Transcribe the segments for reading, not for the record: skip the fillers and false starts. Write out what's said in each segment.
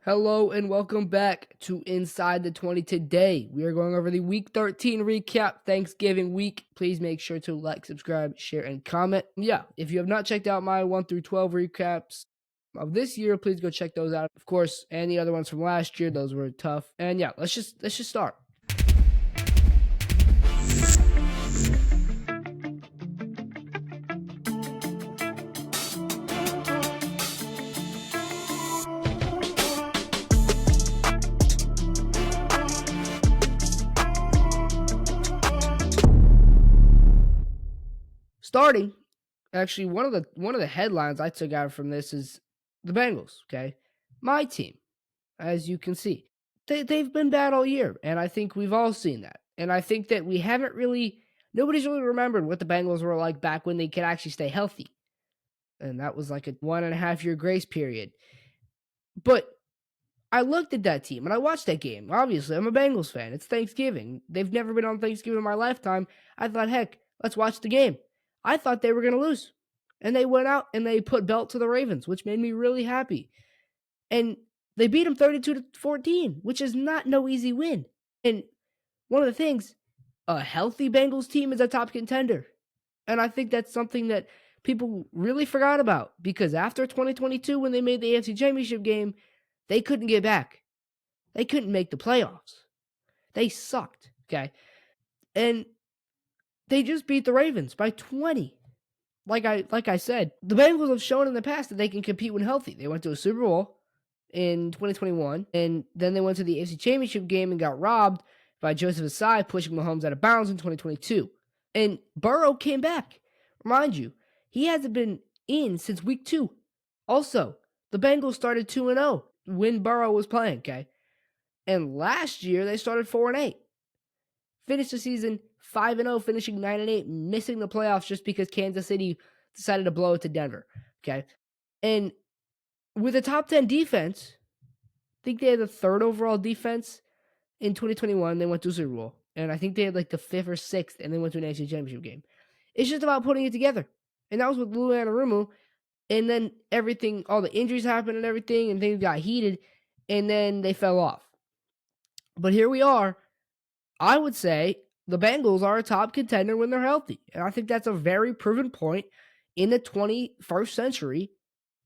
Hello and welcome back to Inside the 20. Today, we are going over the Week 13 recap, Thanksgiving week. Please make sure to like, subscribe, share, and comment. Yeah, if you have not checked out my 1 through 12 recaps of this year, please go check those out. Of course, and the other ones from last year, those were tough. And yeah, let's just start. Starting, actually, one of the headlines I took out from this is the Bengals. Okay, my team, as you can see, they've been bad all year, and I think we've all seen that. And I think that nobody's really remembered what the Bengals were like back when they could actually stay healthy, and that was like a 1.5 year grace period. But I looked at that team and I watched that game. Obviously, I'm a Bengals fan. It's Thanksgiving. They've never been on Thanksgiving in my lifetime. I thought, heck, let's watch the game. I thought they were going to lose. And they went out and they put belt to the Ravens, which made me really happy. And they beat them 32-14, which is not no easy win. And one of the things, a healthy Bengals team is a top contender. And I think that's something that people really forgot about because after 2022, when they made the AFC Championship game, they couldn't get back. They couldn't make the playoffs. They sucked, okay? And they just beat the Ravens by 20. Like I said, the Bengals have shown in the past that they can compete when healthy. They went to a Super Bowl in 2021, and then they went to the AFC Championship game and got robbed by Joseph Asai pushing Mahomes out of bounds in 2022. And Burrow came back. Remind you, he hasn't been in since week 2. Also, the Bengals started 2-0 when Burrow was playing, okay? And last year, they started 4-8. Finished the season 5-0, finishing 9-8, missing the playoffs just because Kansas City decided to blow it to Denver, okay? And with a top 10 defense, I think they had the 3rd overall defense in 2021. They went to Super Bowl. And I think they had like the 5th or 6th, and they went to an AFC Championship game. It's just about putting it together. And that was with Lou Anarumo. And then everything, all the injuries happened and everything, and things got heated, and then they fell off. But here we are. I would say the Bengals are a top contender when they're healthy. And I think that's a very proven point in the 21st century.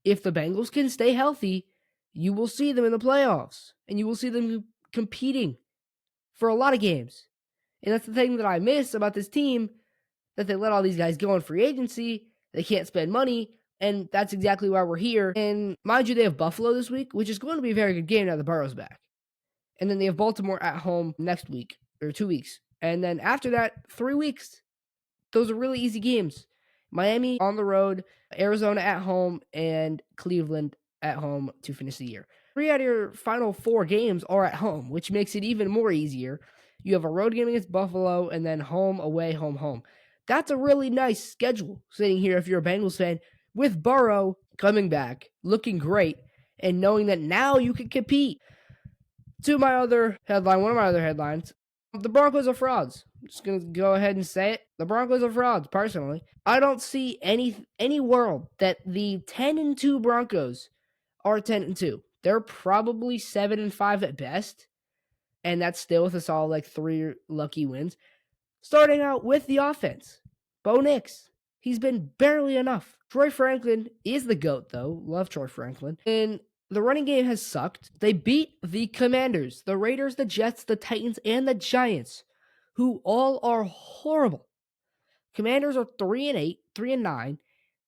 If the Bengals can stay healthy, you will see them in the playoffs, and you will see them competing for a lot of games. And that's the thing that I miss about this team, that they let all these guys go on free agency. They can't spend money, and that's exactly why we're here. And mind you, they have Buffalo this week, which is going to be a very good game now that Burrow's back. And then they have Baltimore at home next week, or 2 weeks. And then after that, 3 weeks. Those are really easy games. Miami on the road, Arizona at home, and Cleveland at home to finish the year. 3 out of your final 4 games are at home, which makes it even more easier. You have a road game against Buffalo, and then home, away, home, home. That's a really nice schedule sitting here if you're a Bengals fan, with Burrow coming back, looking great, and knowing that now you can compete. To my other headline, one of my other headlines, the Broncos are frauds. I'm just going to go ahead and say it. The Broncos are frauds, personally. I don't see any world that the 10-2 Broncos are 10-2. They're probably 7-5 at best, and that's still with us all like 3 lucky wins. Starting out with the offense, Bo Nix. He's been barely enough. Troy Franklin is the GOAT, though. Love Troy Franklin. And the running game has sucked. They beat the Commanders, the Raiders, the Jets, the Titans, and the Giants, who all are horrible. Commanders are 3-8, 3-9.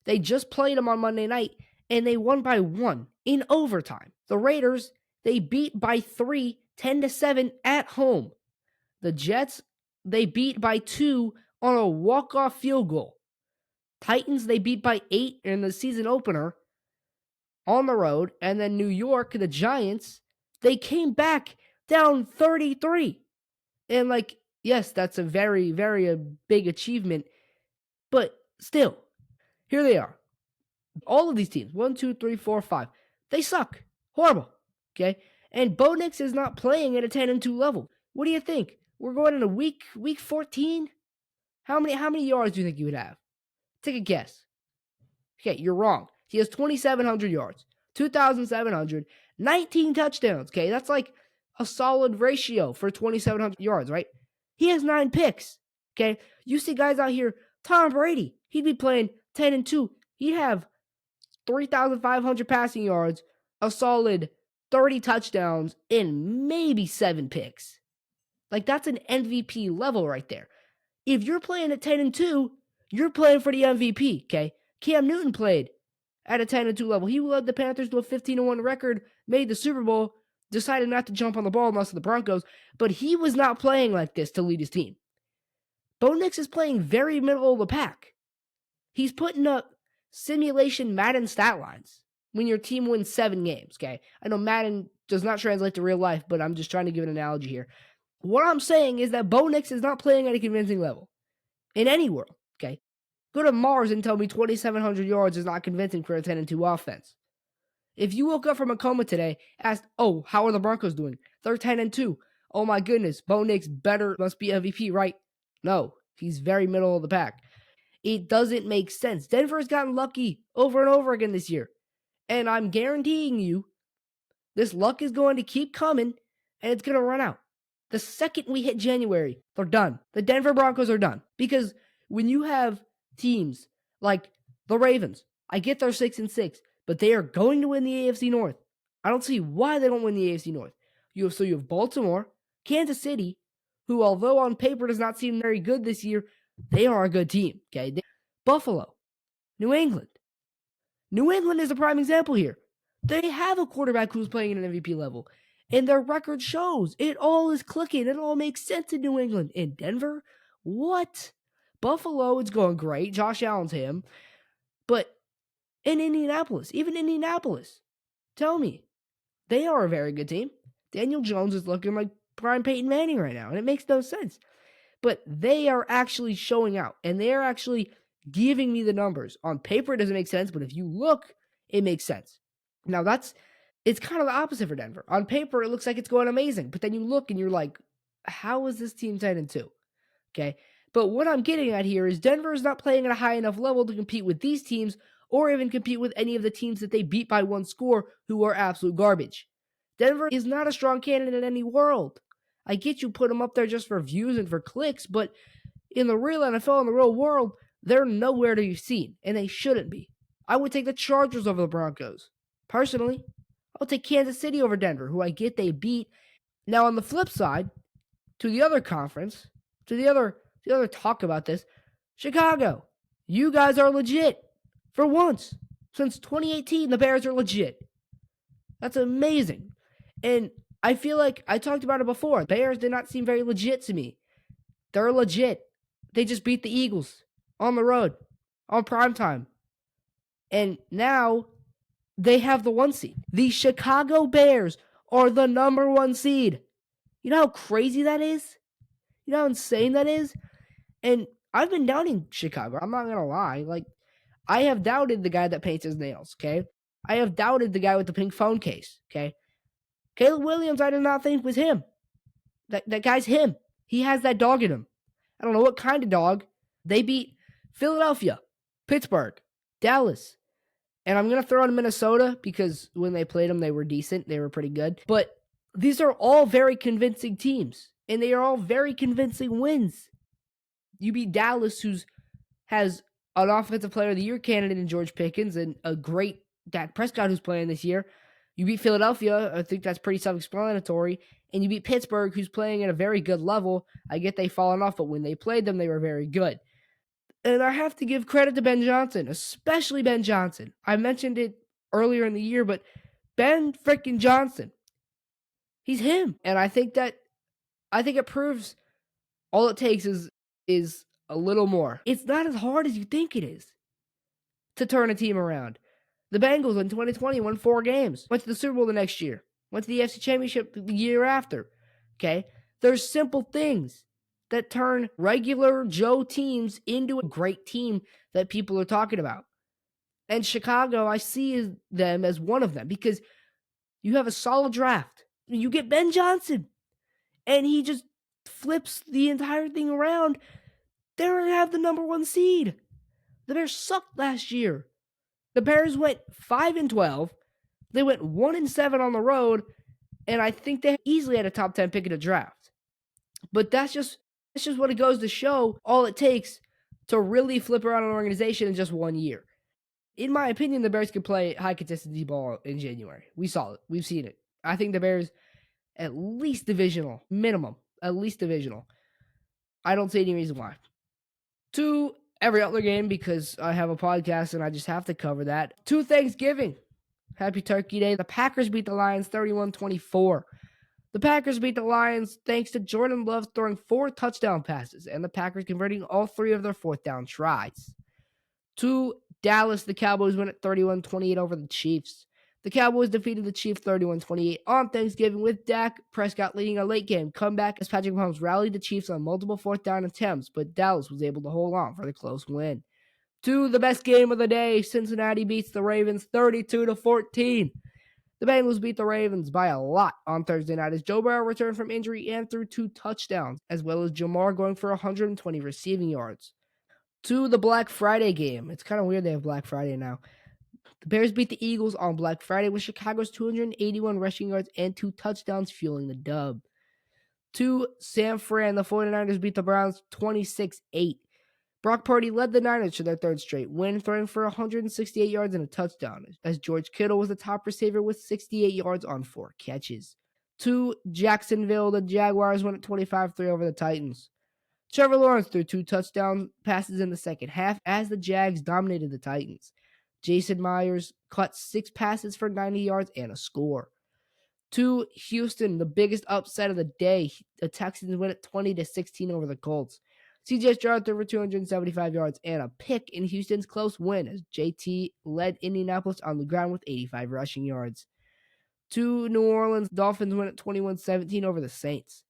They just played them on Monday night, and they won by 1 in overtime. The Raiders, they beat by 3, 10-7 at home. The Jets, they beat by 2 on a walk-off field goal. Titans, they beat by 8 in the season opener on the road. And then New York, the Giants, they came back down 33. And yes, that's a very, very big achievement. But still, here they are. All of these teams, 1, 2, 3, 4, 5, they suck. Horrible. Okay? And Bo Nix is not playing at a 10-2 level. What do you think? We're going into week 14? How many yards do you think you would have? Take a guess. Okay, you're wrong. He has 2,700 yards. 2,700. 19 touchdowns, okay? That's like a solid ratio for 2,700 yards, right? He has 9 picks, okay? You see guys out here, Tom Brady, he'd be playing 10-2. He'd have 3,500 passing yards, a solid 30 touchdowns, and maybe 7 picks. Like, that's an MVP level right there. If you're playing at 10-2, you're playing for the MVP, okay? Cam Newton played at a 10-2 level. He led the Panthers to a 15-1 record, made the Super Bowl, decided not to jump on the ball and lost to the Broncos, but he was not playing like this to lead his team. Bo Nix is playing very middle of the pack. He's putting up simulation Madden stat lines when your team wins 7 games, okay? I know Madden does not translate to real life, but I'm just trying to give an analogy here. What I'm saying is that Bo Nix is not playing at a convincing level in any world, okay? Go to Mars and tell me 2,700 yards is not convincing for a 10-2 offense. If you woke up from a coma today, asked, oh, how are the Broncos doing? They're 10-2. Oh my goodness, Bo Nix must be MVP, right? No, he's very middle of the pack. It doesn't make sense. Denver's gotten lucky over and over again this year. And I'm guaranteeing you, this luck is going to keep coming, and it's going to run out. The second we hit January, they're done. The Denver Broncos are done. Because when you have teams like the Ravens, I get they're 6-6, but they are going to win the AFC North. I don't see why they don't win the AFC North. You have Baltimore, Kansas City, who although on paper does not seem very good this year, they are a good team. Okay, Buffalo, New England. New England is a prime example here. They have a quarterback who's playing at an MVP level, and their record shows it all is clicking. It all makes sense in New England. In Denver, what? Buffalo, it's going great. Josh Allen's him. But in Indianapolis, even Indianapolis, tell me, they are a very good team. Daniel Jones is looking like prime Peyton Manning right now, and it makes no sense. But they are actually showing out, and they are actually giving me the numbers. On paper, it doesn't make sense, but if you look, it makes sense. Now, it's kind of the opposite for Denver. On paper, it looks like it's going amazing, but then you look and you're like, how is this team 10-2? Okay, but what I'm getting at here is Denver is not playing at a high enough level to compete with these teams or even compete with any of the teams that they beat by 1 score who are absolute garbage. Denver is not a strong candidate in any world. I get you put them up there just for views and for clicks, but in the real NFL, in the real world, they're nowhere to be seen, and they shouldn't be. I would take the Chargers over the Broncos. Personally, I would take Kansas City over Denver, who I get they beat. Now, on the flip side, to the other conference, to the other talk about this, Chicago, you guys are legit. For once, since 2018, the Bears are legit. That's amazing. And I feel like I talked about it before. Bears did not seem very legit to me. They're legit. They just beat the Eagles on the road, on primetime. And now they have the 1 seed. The Chicago Bears are the number 1 seed. You know how crazy that is? You know how insane that is? And I've been doubting Chicago. I'm not going to lie. Like, I have doubted the guy that paints his nails, okay? I have doubted the guy with the pink phone case, okay? Caleb Williams, I did not think was him. That guy's him. He has that dog in him. I don't know what kind of dog. They beat Philadelphia, Pittsburgh, Dallas. And I'm going to throw in Minnesota because when they played them, they were decent. They were pretty good. But these are all very convincing teams. And they are all very convincing wins. You beat Dallas, who has an Offensive Player of the Year candidate in George Pickens and a great Dak Prescott who's playing this year. You beat Philadelphia. I think that's pretty self-explanatory. And you beat Pittsburgh, who's playing at a very good level. I get they've fallen off, but when they played them, they were very good. And I have to give credit to Ben Johnson, especially Ben Johnson. I mentioned it earlier in the year, but Ben freaking Johnson, he's him. And I think it proves all it takes is a little more. It's not as hard as you think it is to turn a team around. The Bengals in 2020 won 4 games. Went to the Super Bowl the next year. Went to the AFC Championship the year after. Okay? There's simple things that turn regular Joe teams into a great team that people are talking about. And Chicago, I see them as one of them because you have a solid draft. You get Ben Johnson, and he just flips the entire thing around. They have the number 1 seed. The Bears sucked last year. The Bears went 5-12. They went 1-7 on the road, and I think they easily had a top 10 pick in the draft. But that's just what it goes to show all it takes to really flip around an organization in just 1 year. In my opinion, the Bears could play high consistency ball in January. We saw it. We've seen it. I think the Bears at least divisional, minimum, at least divisional. I don't see any reason why. To every other game, because I have a podcast and I just have to cover that. To Thanksgiving. Happy Turkey Day. The Packers beat the Lions 31-24. The Packers beat the Lions thanks to Jordan Love throwing 4 touchdown passes and the Packers converting all 3 of their 4th down tries. To Dallas, the Cowboys win at 31-28 over the Chiefs. The Cowboys defeated the Chiefs 31-28 on Thanksgiving with Dak Prescott leading a late game comeback as Patrick Mahomes rallied the Chiefs on multiple 4th down attempts, but Dallas was able to hold on for the close win. To the best game of the day, Cincinnati beats the Ravens 32-14. The Bengals beat the Ravens by a lot on Thursday night as Joe Burrow returned from injury and threw 2 touchdowns, as well as Jamar going for 120 receiving yards. To the Black Friday game. It's kind of weird they have Black Friday now. The Bears beat the Eagles on Black Friday with Chicago's 281 rushing yards and 2 touchdowns fueling the dub. To San Fran, the 49ers beat the Browns 26-8. Brock Purdy led the Niners to their 3rd straight win, throwing for 168 yards and a touchdown, as George Kittle was the top receiver with 68 yards on 4 catches. To Jacksonville, the Jaguars won at 25-3 over the Titans. Trevor Lawrence threw 2 touchdown passes in the second half as the Jags dominated the Titans. Jason Myers caught 6 passes for 90 yards and a score. To Houston, the biggest upset of the day, the Texans win at 20-16 over the Colts. C.J. Stroud threw for 275 yards and a pick in Houston's close win as JT led Indianapolis on the ground with 85 rushing yards. To New Orleans, Dolphins win at 21-17 over the Saints.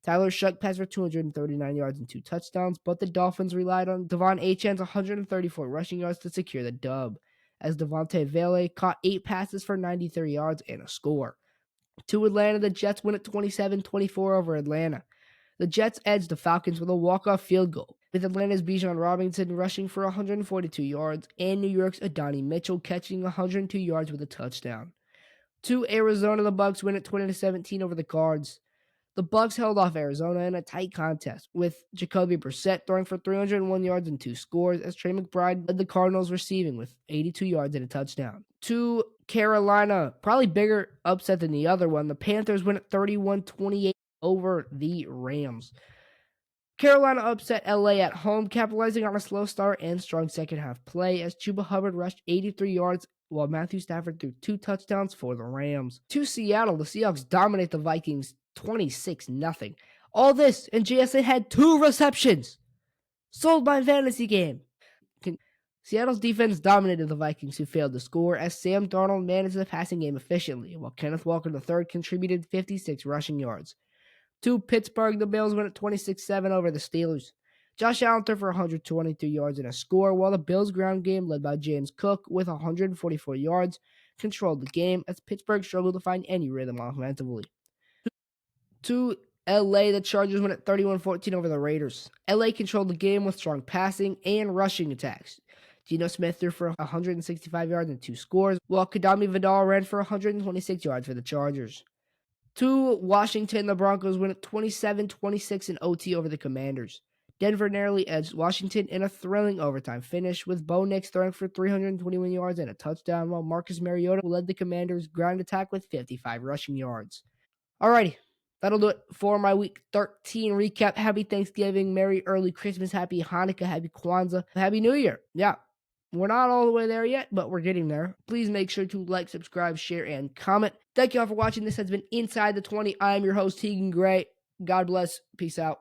Tyler Shuck passed for 239 yards and 2 touchdowns, but the Dolphins relied on Devon Achane's 134 rushing yards to secure the dub, as Devontae Vele caught 8 passes for 93 yards and a score. To Atlanta, the Jets win at 27-24 over Atlanta. The Jets edged the Falcons with a walk-off field goal, with Atlanta's Bijan Robinson rushing for 142 yards and New York's Adonai Mitchell catching 102 yards with a touchdown. To Arizona, the Bucs win at 20-17 over the Cards. The Bucs held off Arizona in a tight contest, with Jacoby Brissett throwing for 301 yards and 2 scores, as Trey McBride led the Cardinals receiving with 82 yards and a touchdown. To Carolina, probably bigger upset than the other one, the Panthers win at 31-28 over the Rams. Carolina upset LA at home, capitalizing on a slow start and strong second half play as Chuba Hubbard rushed 83 yards while Matthew Stafford threw 2 touchdowns for the Rams. To Seattle, the Seahawks dominate the Vikings 26-0. All this, and JSN had 2 receptions. Sold my fantasy game. Seattle's defense dominated the Vikings, who failed to score, as Sam Darnold managed the passing game efficiently, while Kenneth Walker III contributed 56 rushing yards. To Pittsburgh, the Bills went at 26-7 over the Steelers. Josh Allen threw for 122 yards and a score, while the Bills' ground game, led by James Cook with 144 yards, controlled the game as Pittsburgh struggled to find any rhythm offensively. To LA, the Chargers went at 31-14 over the Raiders. LA controlled the game with strong passing and rushing attacks. Geno Smith threw for 165 yards and 2 scores, while Kadami Vidal ran for 126 yards for the Chargers. To Washington, the Broncos win at 27-26 in OT over the Commanders. Denver narrowly edged Washington in a thrilling overtime finish, with Bo Nix throwing for 321 yards and a touchdown, while Marcus Mariota led the Commanders' ground attack with 55 rushing yards. Alrighty, that'll do it for my Week 13 recap. Happy Thanksgiving, Merry Early Christmas, Happy Hanukkah, Happy Kwanzaa, Happy New Year. Yeah, we're not all the way there yet, but we're getting there. Please make sure to like, subscribe, share, and comment. Thank you all for watching. This has been Inside the 20. I am your host, Teigan Gray. God bless. Peace out.